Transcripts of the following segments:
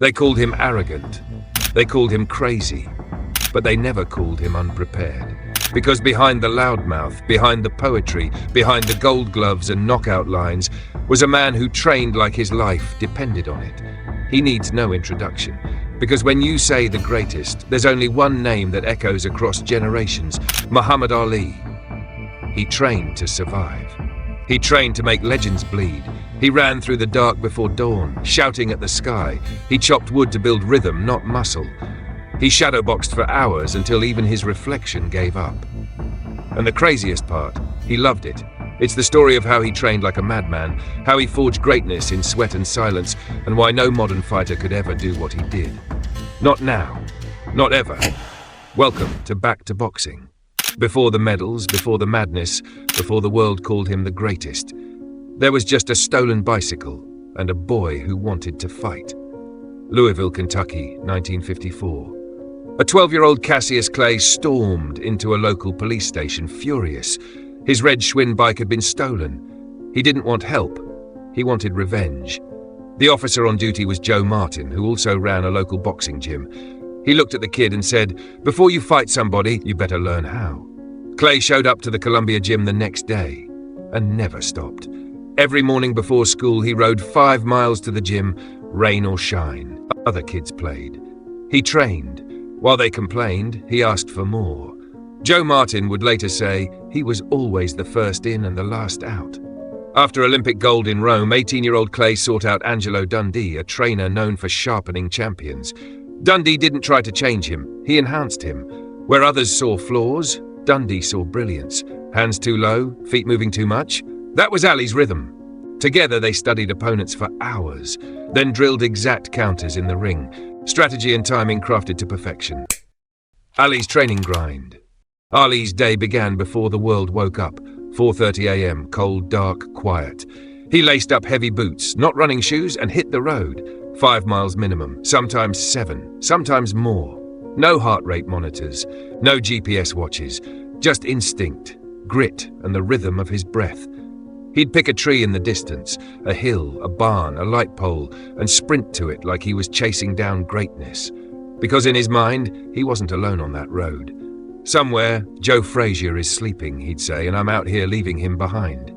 They called him arrogant. They called him crazy. But they never called him unprepared. Because behind the loudmouth, behind the poetry, behind the gold gloves and knockout lines, was a man who trained like his life depended on it. He needs no introduction. Because when you say the greatest, there's only one name that echoes across generations: Muhammad Ali. He trained to survive. He trained to make legends bleed. He ran through the dark before dawn, shouting at the sky. He chopped wood to build rhythm, not muscle. He shadowboxed for hours until even his reflection gave up. And the craziest part, he loved it. It's the story of how he trained like a madman, how he forged greatness in sweat and silence, and why no modern fighter could ever do what he did. Not now. Not ever. Welcome to Back to Boxing. Before the medals, before the madness, before the world called him the greatest, there was just a stolen bicycle and a boy who wanted to fight. Louisville, Kentucky, 1954. A 12-year-old Cassius Clay stormed into a local police station, furious. His red Schwinn bike had been stolen. He didn't want help. He wanted revenge. The officer on duty was Joe Martin, who also ran a local boxing gym. He looked at the kid and said, "Before you fight somebody, you better learn how." Clay showed up to the Columbia gym the next day and never stopped. Every morning before school, he rode 5 miles to the gym, rain or shine. Other kids played. He trained. While they complained, he asked for more. Joe Martin would later say he was always the first in and the last out. After Olympic gold in Rome, 18-year-old Clay sought out Angelo Dundee, a trainer known for sharpening champions. Dundee didn't try to change him, he enhanced him. Where others saw flaws, Dundee saw brilliance. Hands too low, feet moving too much. That was Ali's rhythm. Together they studied opponents for hours, then drilled exact counters in the ring, strategy and timing crafted to perfection. Ali's training grind. Ali's day began before the world woke up, 4:30 a.m., cold, dark, quiet. He laced up heavy boots, not running shoes, and hit the road. 5 miles minimum, sometimes 7, sometimes more. No heart rate monitors, no GPS watches, just instinct, grit, and the rhythm of his breath. He'd pick a tree in the distance, a hill, a barn, a light pole, and sprint to it like he was chasing down greatness. Because in his mind, he wasn't alone on that road. Somewhere, Joe Frazier is sleeping, he'd say, and I'm out here leaving him behind.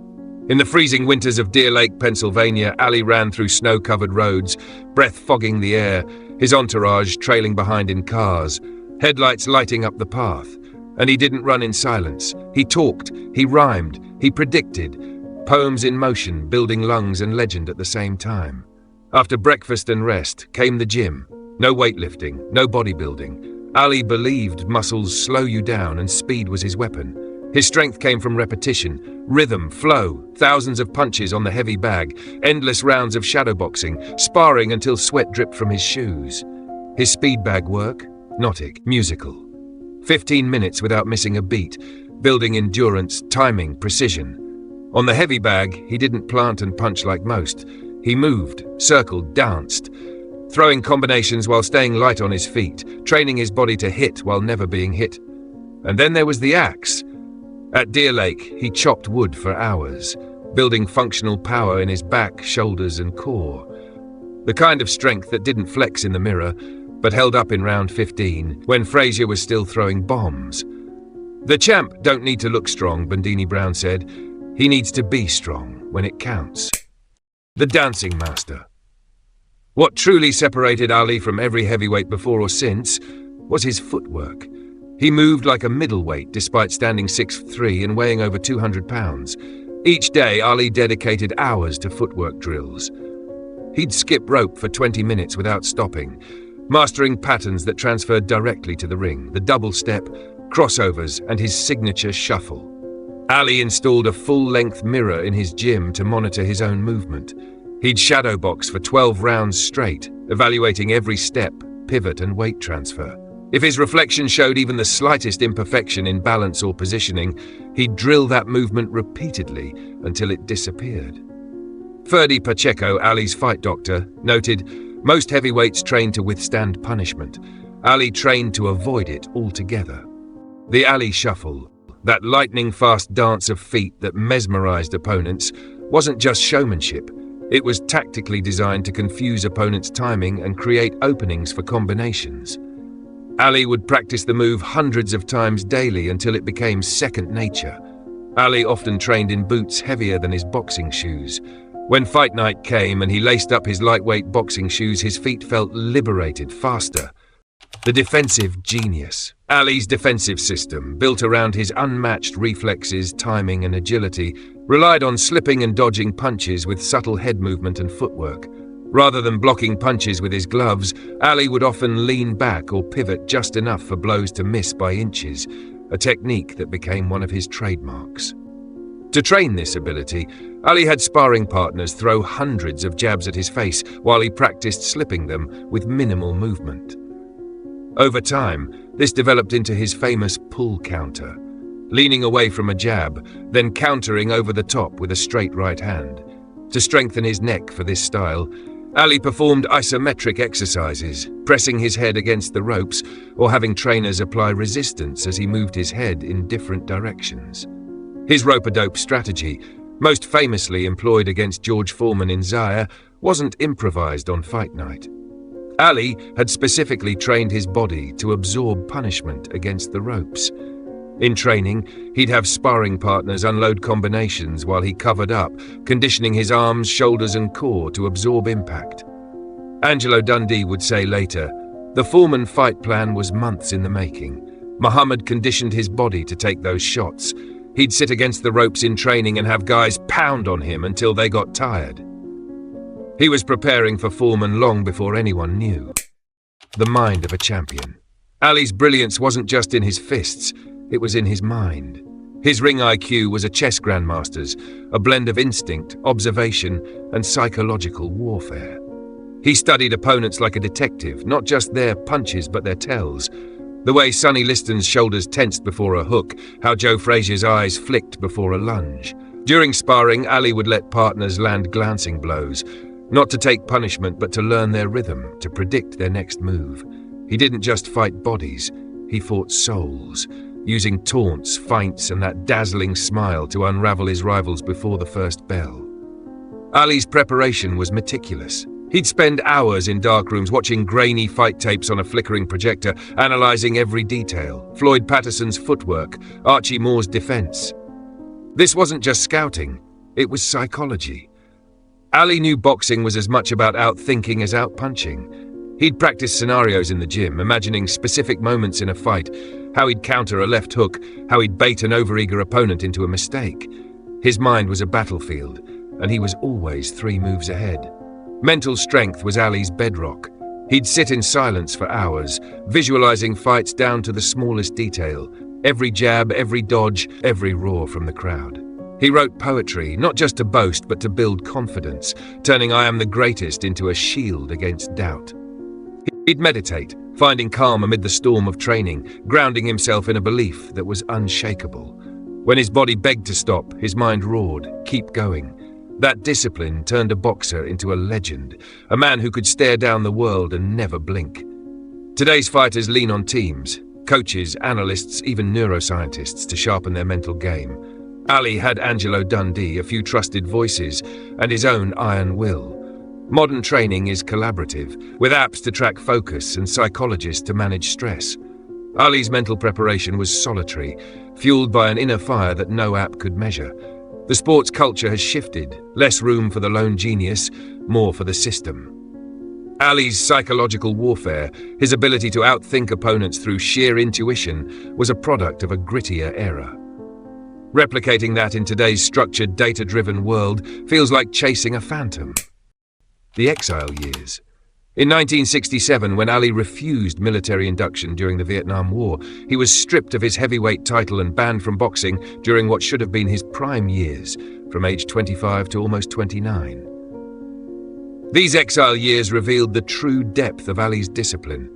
In the freezing winters of Deer Lake, Pennsylvania, Ali ran through snow-covered roads, breath fogging the air, his entourage trailing behind in cars, headlights lighting up the path. And he didn't run in silence. He talked, he rhymed, he predicted. Poems in motion, building lungs and legend at the same time. After breakfast and rest came the gym. No weightlifting, no bodybuilding. Ali believed muscles slow you down and speed was his weapon. His strength came from repetition, rhythm, flow, thousands of punches on the heavy bag, endless rounds of shadowboxing, sparring until sweat dripped from his shoes. His speed bag work? Nautic, musical. 15 minutes without missing a beat, building endurance, timing, precision. On the heavy bag, he didn't plant and punch like most. He moved, circled, danced, throwing combinations while staying light on his feet, training his body to hit while never being hit. And then there was the axe. At Deer Lake, he chopped wood for hours, building functional power in his back, shoulders, and core. The kind of strength that didn't flex in the mirror, but held up in round 15, when Frazier was still throwing bombs. The champ don't need to look strong, Bandini Brown said. He needs to be strong when it counts. The dancing master. What truly separated Ali from every heavyweight before or since was his footwork. He moved like a middleweight despite standing 6'3" and weighing over 200 pounds. Each day, Ali dedicated hours to footwork drills. He'd skip rope for 20 minutes without stopping, mastering patterns that transferred directly to the ring, the double step, crossovers, and his signature shuffle. Ali installed a full-length mirror in his gym to monitor his own movement. He'd shadowbox for 12 rounds straight, evaluating every step, pivot, and weight transfer. If his reflection showed even the slightest imperfection in balance or positioning, he'd drill that movement repeatedly until it disappeared. Ferdy Pacheco, Ali's fight doctor, noted, "Most heavyweights train to withstand punishment. Ali trained to avoid it altogether." The Ali shuffle, that lightning-fast dance of feet that mesmerized opponents, wasn't just showmanship. It was tactically designed to confuse opponents' timing and create openings for combinations. Ali would practice the move hundreds of times daily until it became second nature. Ali often trained in boots heavier than his boxing shoes. When fight night came and he laced up his lightweight boxing shoes, his feet felt liberated, faster. The defensive genius. Ali's defensive system, built around his unmatched reflexes, timing and agility, relied on slipping and dodging punches with subtle head movement and footwork. Rather than blocking punches with his gloves, Ali would often lean back or pivot just enough for blows to miss by inches, a technique that became one of his trademarks. To train this ability, Ali had sparring partners throw hundreds of jabs at his face while he practiced slipping them with minimal movement. Over time, this developed into his famous pull counter, leaning away from a jab, then countering over the top with a straight right hand. To strengthen his neck for this style, Ali performed isometric exercises, pressing his head against the ropes or having trainers apply resistance as he moved his head in different directions. His rope-a-dope strategy, most famously employed against George Foreman in Zaire, wasn't improvised on fight night. Ali had specifically trained his body to absorb punishment against the ropes. In training, he'd have sparring partners unload combinations while he covered up, conditioning his arms, shoulders and core to absorb impact. Angelo Dundee would say later, "The Foreman fight plan was months in the making. Muhammad conditioned his body to take those shots. He'd sit against the ropes in training and have guys pound on him until they got tired." He was preparing for Foreman long before anyone knew. The mind of a champion. Ali's brilliance wasn't just in his fists, it was in his mind. His ring IQ was a chess grandmaster's, a blend of instinct, observation, and psychological warfare. He studied opponents like a detective, not just their punches but their tells. The way Sonny Liston's shoulders tensed before a hook, how Joe Frazier's eyes flicked before a lunge. During sparring, Ali would let partners land glancing blows, not to take punishment but to learn their rhythm, to predict their next move. He didn't just fight bodies, he fought souls, using taunts, feints and that dazzling smile to unravel his rivals before the first bell. Ali's preparation was meticulous. He'd spend hours in dark rooms watching grainy fight tapes on a flickering projector, analysing every detail, Floyd Patterson's footwork, Archie Moore's defence. This wasn't just scouting, it was psychology. Ali knew boxing was as much about outthinking as outpunching. He'd practice scenarios in the gym, imagining specific moments in a fight, how he'd counter a left hook, how he'd bait an overeager opponent into a mistake. His mind was a battlefield, and he was always 3 moves ahead. Mental strength was Ali's bedrock. He'd sit in silence for hours, visualizing fights down to the smallest detail, every jab, every dodge, every roar from the crowd. He wrote poetry, not just to boast, but to build confidence, turning "I am the greatest" into a shield against doubt. He'd meditate, finding calm amid the storm of training, grounding himself in a belief that was unshakable. When his body begged to stop, his mind roared, "Keep going." That discipline turned a boxer into a legend, a man who could stare down the world and never blink. Today's fighters lean on teams, coaches, analysts, even neuroscientists to sharpen their mental game. Ali had Angelo Dundee, a few trusted voices, and his own iron will. Modern training is collaborative, with apps to track focus and psychologists to manage stress. Ali's mental preparation was solitary, fueled by an inner fire that no app could measure. The sports culture has shifted, less room for the lone genius, more for the system. Ali's psychological warfare, his ability to outthink opponents through sheer intuition, was a product of a grittier era. Replicating that in today's structured, data-driven world feels like chasing a phantom. The Exile Years. In 1967, when Ali refused military induction during the Vietnam War, he was stripped of his heavyweight title and banned from boxing during what should have been his prime years, from age 25 to almost 29. These exile years revealed the true depth of Ali's discipline.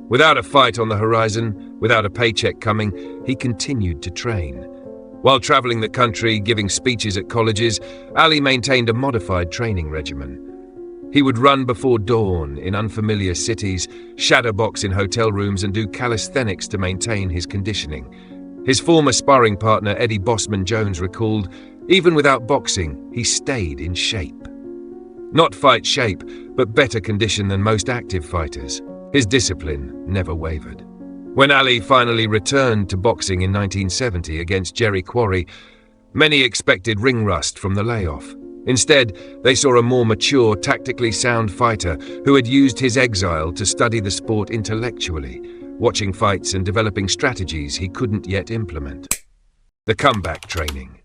Without a fight on the horizon, without a paycheck coming, he continued to train. While traveling the country, giving speeches at colleges, Ali maintained a modified training regimen. He would run before dawn in unfamiliar cities, shadowbox in hotel rooms, and do calisthenics to maintain his conditioning. His former sparring partner, Eddie Bossman Jones, recalled, "Even without boxing, he stayed in shape." Not fight shape, but better condition than most active fighters. His discipline never wavered. When Ali finally returned to boxing in 1970 against Jerry Quarry, many expected ring rust from the layoff. Instead, they saw a more mature, tactically sound fighter who had used his exile to study the sport intellectually, watching fights and developing strategies he couldn't yet implement. The comeback training.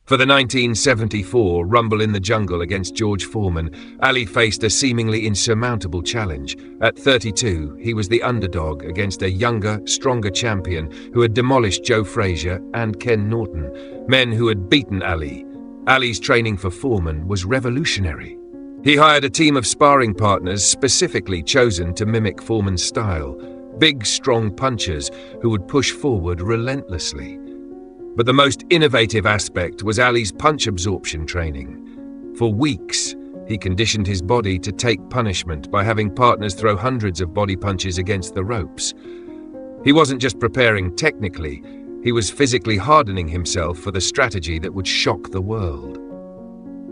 For the 1974 Rumble in the Jungle against George Foreman, Ali faced a seemingly insurmountable challenge. At 32, he was the underdog against a younger, stronger champion who had demolished Joe Frazier and Ken Norton, men who had beaten Ali. Ali's training for Foreman was revolutionary. He hired a team of sparring partners specifically chosen to mimic Foreman's style, big, strong punchers who would push forward relentlessly. But the most innovative aspect was Ali's punch absorption training. For weeks, he conditioned his body to take punishment by having partners throw hundreds of body punches against the ropes. He wasn't just preparing technically, he was physically hardening himself for the strategy that would shock the world.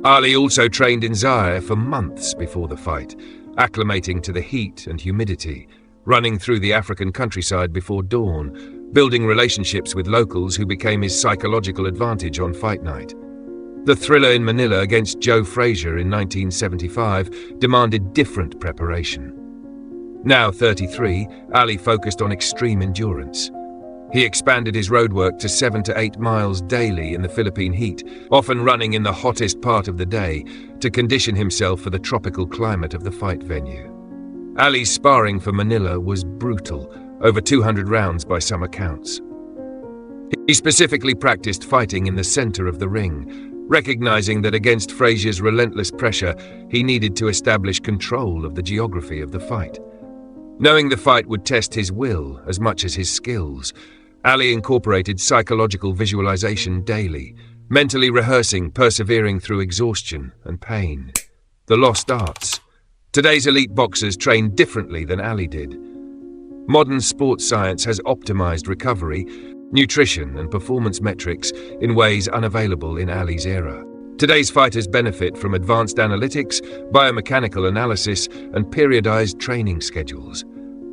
Ali also trained in Zaire for months before the fight, acclimating to the heat and humidity, running through the African countryside before dawn, building relationships with locals who became his psychological advantage on fight night. The thriller in Manila against Joe Frazier in 1975 demanded different preparation. Now 33, Ali focused on extreme endurance. He expanded his roadwork to 7 to 8 miles daily in the Philippine heat, often running in the hottest part of the day to condition himself for the tropical climate of the fight venue. Ali's sparring for Manila was brutal, over 200 rounds by some accounts. He specifically practiced fighting in the center of the ring, recognizing that against Frazier's relentless pressure, he needed to establish control of the geography of the fight. Knowing the fight would test his will as much as his skills, Ali incorporated psychological visualization daily, mentally rehearsing persevering through exhaustion and pain. The lost arts. Today's elite boxers train differently than Ali did. Modern sports science has optimized recovery, nutrition, and performance metrics in ways unavailable in Ali's era. Today's fighters benefit from advanced analytics, biomechanical analysis, and periodized training schedules.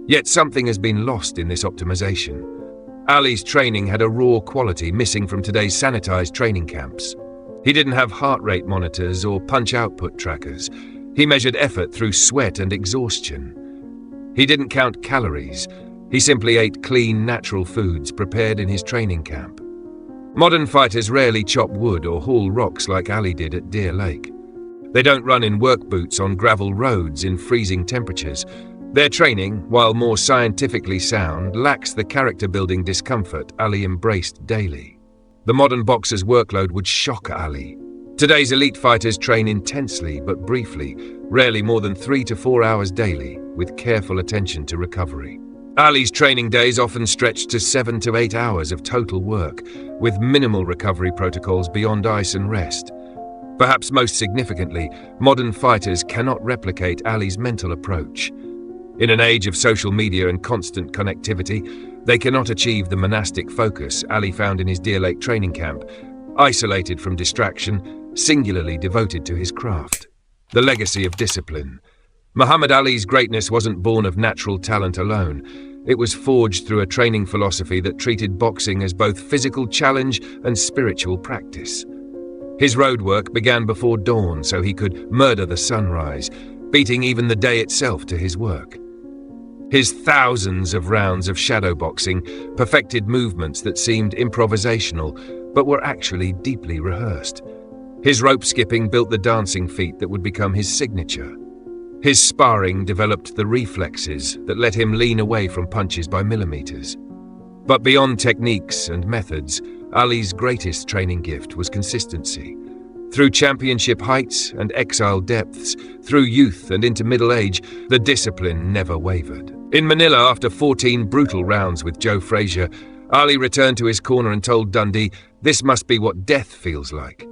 Yet something has been lost in this optimization. Ali's training had a raw quality missing from today's sanitized training camps. He didn't have heart rate monitors or punch output trackers. He measured effort through sweat and exhaustion. He didn't count calories. He simply ate clean, natural foods prepared in his training camp. Modern fighters rarely chop wood or haul rocks like Ali did at Deer Lake. They don't run in work boots on gravel roads in freezing temperatures. Their training, while more scientifically sound, lacks the character-building discomfort Ali embraced daily. The modern boxer's workload would shock Ali. Today's elite fighters train intensely but briefly, rarely more than 3 to 4 hours daily, with careful attention to recovery. Ali's training days often stretched to 7 to 8 hours of total work, with minimal recovery protocols beyond ice and rest. Perhaps most significantly, modern fighters cannot replicate Ali's mental approach. In an age of social media and constant connectivity, they cannot achieve the monastic focus Ali found in his Deer Lake training camp, isolated from distraction, singularly devoted to his craft. The legacy of discipline. Muhammad Ali's greatness wasn't born of natural talent alone. It was forged through a training philosophy that treated boxing as both physical challenge and spiritual practice. His road work began before dawn so he could murder the sunrise, beating even the day itself to his work. His thousands of rounds of shadowboxing perfected movements that seemed improvisational but were actually deeply rehearsed. His rope skipping built the dancing feat that would become his signature. His sparring developed the reflexes that let him lean away from punches by millimeters. But beyond techniques and methods, Ali's greatest training gift was consistency. Through championship heights and exile depths, through youth and into middle age, the discipline never wavered. In Manila, after 14 brutal rounds with Joe Frazier, Ali returned to his corner and told Dundee, "This must be what death feels like."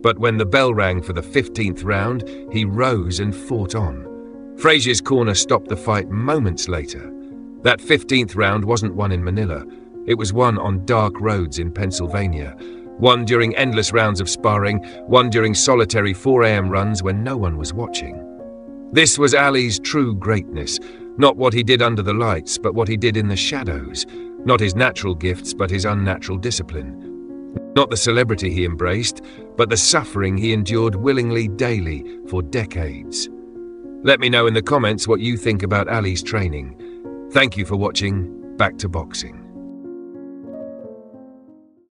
But when the bell rang for the 15th round, he rose and fought on. Frazier's corner stopped the fight moments later. That 15th round wasn't won in Manila. It was won on dark roads in Pennsylvania, One during endless rounds of sparring, one during solitary 4 a.m. runs when no one was watching. This was Ali's true greatness, not what he did under the lights, but what he did in the shadows, not his natural gifts, but his unnatural discipline. Not the celebrity he embraced, but the suffering he endured willingly daily for decades. Let me know in the comments what you think about Ali's training. Thank you for watching. Back to boxing.